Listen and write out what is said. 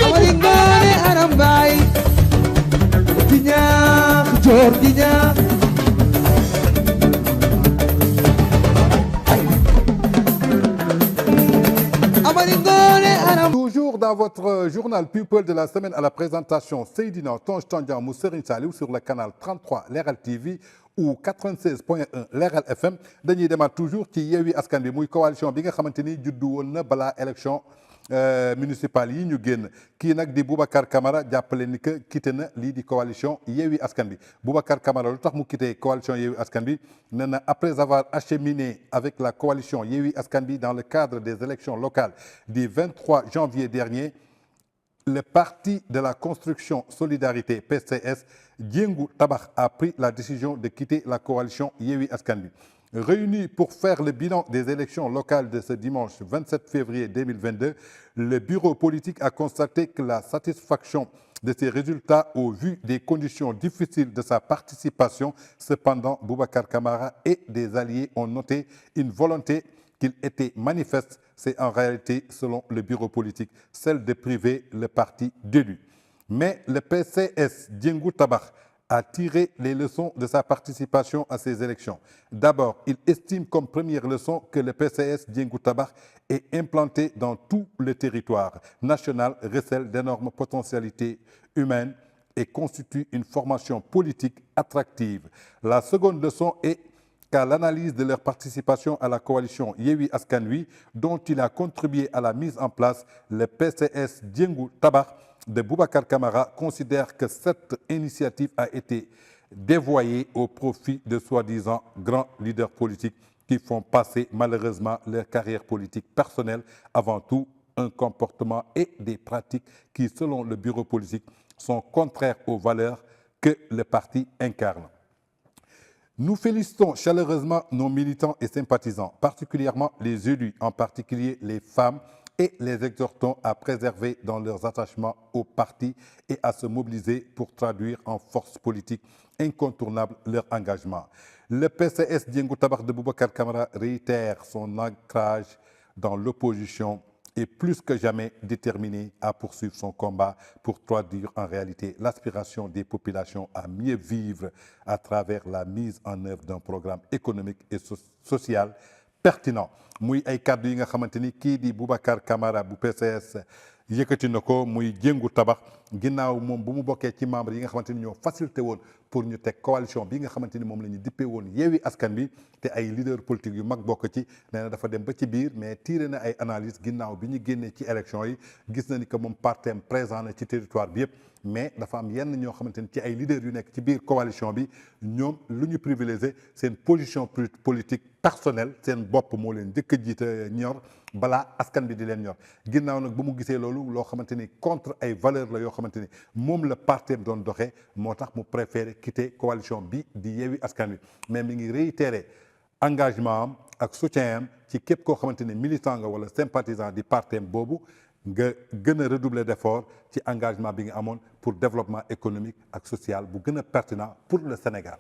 Amaringone arambay Diñaax joor diñaax Toujours dans votre journal People de la semaine à la présentation Seydina Tange Tandian mu Serigne Saliou sur le canal 33 Leral TV ou 96.1 Leral FM dañuy demaat toujours ci Yewwi Askan Wi muy coalition bi nga xamante ni juddu woon na balaa élection municipale yi ñu génn kii nag di Boubacar Camara jàppale ni que quitté na lii di coalition Yewwi Askan Wi Boubacar Camara lu tax mu quitté coalition Yewwi Askan Wi nee na après avoir acheminé avec la coalition Yewwi Askan Wi dans le cadre des élections locales du 23 janvier dernier le parti de la construction solidarité PCS Diengu Tabax a pris la décision de quitter la coalition Yewwi Askan Wi. Réunis pour faire le bilan des élections locales de ce dimanche 27 février 2022, le bureau politique a constaté que la satisfaction de ces résultats au vu des conditions difficiles de sa participation. Cependant, Boubacar Camara et des alliés ont noté une volonté qu'il était manifeste. C'est en réalité, selon le bureau politique, celle de priver le parti d'élus. Mais le PCS Diengu Tabax a tiré les leçons de sa participation à ces élections. D'abord, il estime comme première leçon que le PCS Diengu Tabax est implanté dans tout le territoire national, recèle d'énormes potentialités humaines et constitue une formation politique attractive. La seconde leçon est qu'à l'analyse de leur participation à la coalition Yewwi Askan Wi, dont il a contribué à la mise en place, le PCS Diengu Tabax de Boubacar Camara considère que cette initiative a été dévoyée au profit de soi-disant grands leaders politiques qui font passer malheureusement leur carrière politique personnelle avant tout un comportement et des pratiques qui, selon le bureau politique, sont contraires aux valeurs que le parti incarne. Nous félicitons chaleureusement nos militants et sympathisants, particulièrement les élus, en particulier les femmes, et les exhortons à préserver dans leurs attachements au parti et à se mobiliser pour traduire en force politique incontournable leur engagement. Le PCS Diengu Tabax de Boubacar Camara réitère son ancrage dans l'opposition et plus que jamais déterminé à poursuivre son combat pour traduire en réalité l'aspiration des populations à mieux vivre à travers la mise en œuvre d'un programme économique et social pertinent. Muy ay kàddu yi nga xamante ni kii di Boubacar Camara bu PCS yëkkati na ko muy Diengu Tabax ginnaaw moom bu mu bokkee ci membre yi nga xamante ni ñoo facilité woon pour ñu teg coalition bi nga xamante ni moom la ñu dippee woon Yewwi Askan Wi te ay leader politique yu mag bokk ci nee na dafa dem ba ci biir mais tiré na ay analyse ginnaaw bi ñu génnee ci élection yi gis na ni que moom partem présent na ci territoire bi yëpp mais dafa am yenn ñoo xamante ni ci ay leaders yu nekk ci biir coalition bi ñoom lu ñu privilégié seen position politique personnelle seen bopp moo leen njëkk a jiite ñor balaa askan bi di leen ñor ginnaaw nag ba mu gisee loolu loo xamante ni contre ay valeurs la yoo xamante ni moom la partem doon doxee moo tax mu préféré quitter coalition bi di Yewwi Askan Wi mais mi ngi réitéré engagement am ak soutien am ci képp koo xamante ni militant nga wala sympathisant di partem boobu nga gën a redoubler d'effort ci engagement bi nga amoon pour développement économique ak social bu gën a pertinent pour le Sénégal.